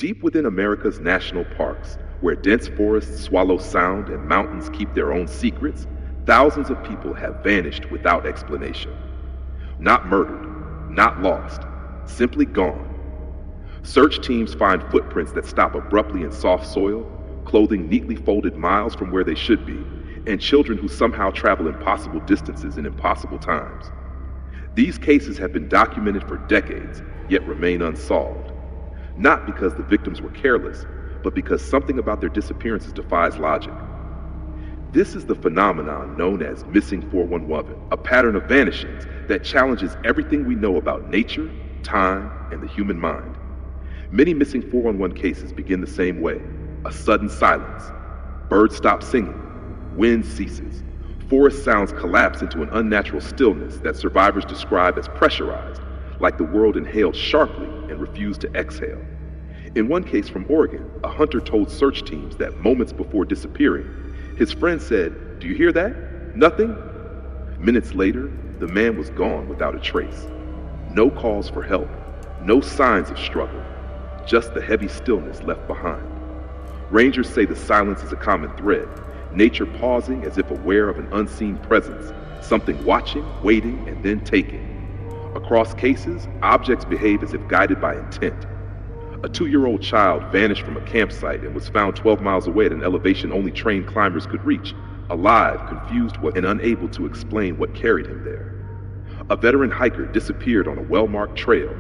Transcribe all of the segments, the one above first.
Deep within America's national parks, where dense forests swallow sound and mountains keep their own secrets, thousands of people have vanished without explanation. Not murdered, not lost, simply gone. Search teams find footprints that stop abruptly in soft soil, clothing neatly folded miles from where they should be, and children who somehow travel impossible distances in impossible times. These cases have been documented for decades, yet remain unsolved. Not because the victims were careless, but because something about their disappearances defies logic. This is the phenomenon known as missing 411, a pattern of vanishings that challenges everything we know about nature, time, and the human mind. Many missing 411 cases begin the same way: a sudden silence. Birds stop singing. Wind ceases. Forest sounds collapse into an unnatural stillness that survivors describe as pressurized, like the world inhaled sharply and refused to exhale. In one case from Oregon, a hunter told search teams that moments before disappearing, his friend said, "Do you hear that? Nothing?" Minutes later, the man was gone without a trace. No calls for help, no signs of struggle, just the heavy stillness left behind. Rangers say the silence is a common thread, nature pausing as if aware of an unseen presence, something watching, waiting, and then taking. Across cases, objects behave as if guided by intent. A 2-year-old child vanished from a campsite and was found 12 miles away at an elevation only trained climbers could reach, alive, confused, and unable to explain what carried him there. A veteran hiker disappeared on a well-marked trail.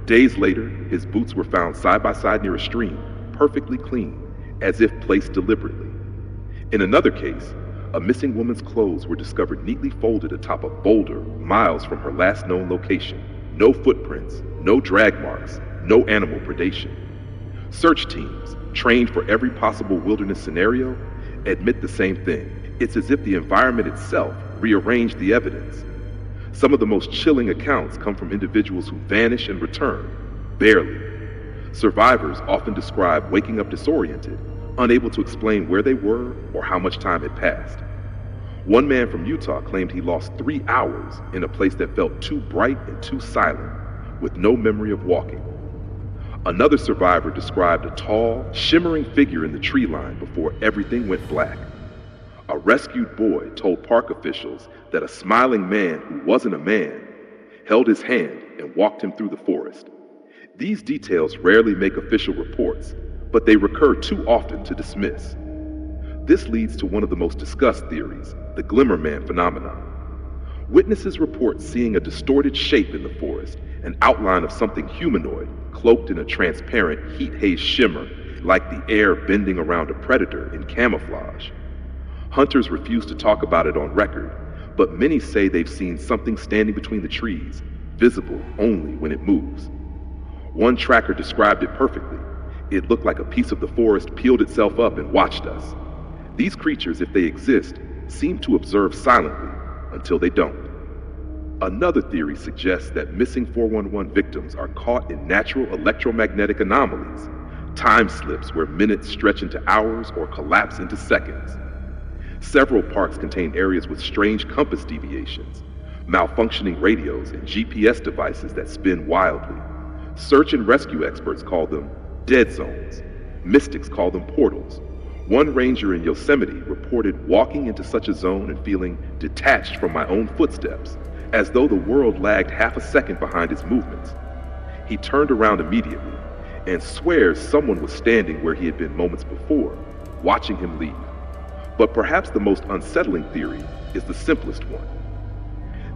Days later, his boots were found side by side near a stream, perfectly clean, as if placed deliberately. In another case, a missing woman's clothes were discovered neatly folded atop a boulder miles from her last known location. No footprints, no drag marks, no animal predation. Search teams, trained for every possible wilderness scenario, admit the same thing. It's as if the environment itself rearranged the evidence. Some of the most chilling accounts come from individuals who vanish and return, barely. Survivors often describe waking up disoriented, unable to explain where they were or how much time had passed. One man from Utah claimed he lost 3 hours in a place that felt too bright and too silent, with no memory of walking. Another survivor described a tall, shimmering figure in the tree line before everything went black. A rescued boy told park officials that a smiling man who wasn't a man held his hand and walked him through the forest. These details rarely make official reports, but they recur too often to dismiss. This leads to one of the most discussed theories, the Glimmer Man phenomenon. Witnesses report seeing a distorted shape in the forest, an outline of something humanoid, cloaked in a transparent heat haze shimmer, like the air bending around a predator in camouflage. Hunters refuse to talk about it on record, but many say they've seen something standing between the trees, visible only when it moves. One tracker described it perfectly. It looked like a piece of the forest peeled itself up and watched us. These creatures, if they exist, seem to observe silently until they don't. Another theory suggests that missing 411 victims are caught in natural electromagnetic anomalies, time slips where minutes stretch into hours or collapse into seconds. Several parks contain areas with strange compass deviations, malfunctioning radios, and GPS devices that spin wildly. Search and rescue experts call them dead zones. Mystics call them portals. One ranger in Yosemite reported walking into such a zone and feeling detached from my own footsteps, as though the world lagged half a second behind his movements. He turned around immediately and swears someone was standing where he had been moments before, watching him leave. But perhaps the most unsettling theory is the simplest one.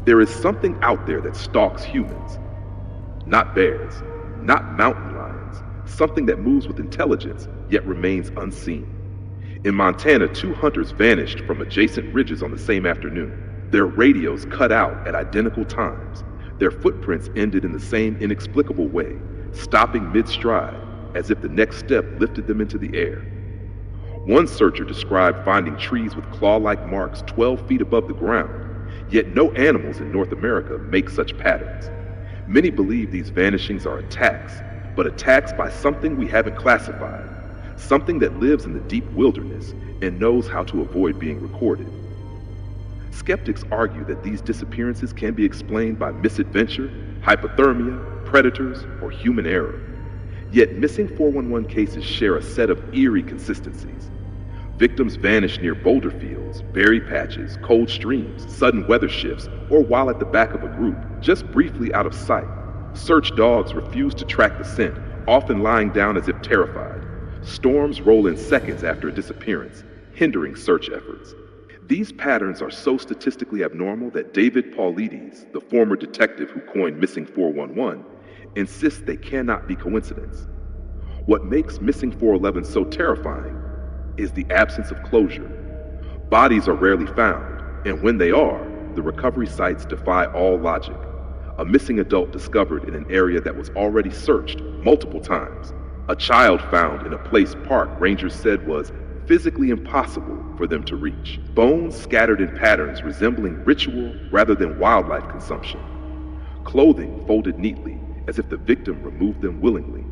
There is something out there that stalks humans. Not bears, not mountain lions, something that moves with intelligence yet remains unseen. In Montana, 2 hunters vanished from adjacent ridges on the same afternoon. Their radios cut out at identical times. Their footprints ended in the same inexplicable way, stopping mid-stride, as if the next step lifted them into the air. One searcher described finding trees with claw-like marks 12 feet above the ground, yet no animals in North America make such patterns. Many believe these vanishings are attacks, but attacks by something we haven't classified, something that lives in the deep wilderness and knows how to avoid being recorded. Skeptics argue that these disappearances can be explained by misadventure, hypothermia, predators, or human error. Yet missing 411 cases share a set of eerie consistencies. Victims vanish near boulder fields, berry patches, cold streams, sudden weather shifts, or while at the back of a group, just briefly out of sight. Search dogs refuse to track the scent, often lying down as if terrified. Storms roll in seconds after a disappearance, hindering search efforts. These patterns are so statistically abnormal that David Paulides, the former detective who coined Missing 411, insists they cannot be coincidence. What makes Missing 411 so terrifying is the absence of closure. Bodies are rarely found, and when they are, the recovery sites defy all logic. A missing adult discovered in an area that was already searched multiple times. A child found in a place park rangers said was physically impossible for them to reach. Bones scattered in patterns resembling ritual rather than wildlife consumption. Clothing folded neatly as if the victim removed them willingly.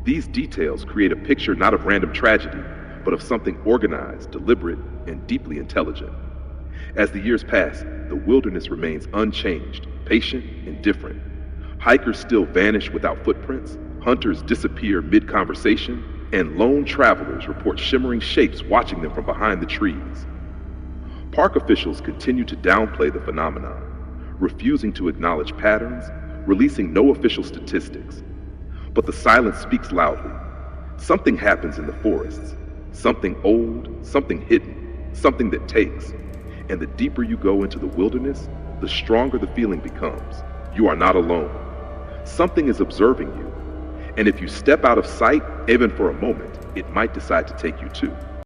These details create a picture not of random tragedy, but of something organized, deliberate, and deeply intelligent. As the years pass, the wilderness remains unchanged, patient, and different. Hikers still vanish without footprints, hunters disappear mid-conversation, and lone travelers report shimmering shapes watching them from behind the trees. Park officials continue to downplay the phenomenon, refusing to acknowledge patterns, releasing no official statistics. But the silence speaks loudly. Something happens in the forests. Something old, something hidden, something that takes. And the deeper you go into the wilderness, the stronger the feeling becomes. You are not alone. Something is observing you. And if you step out of sight, even for a moment, it might decide to take you too.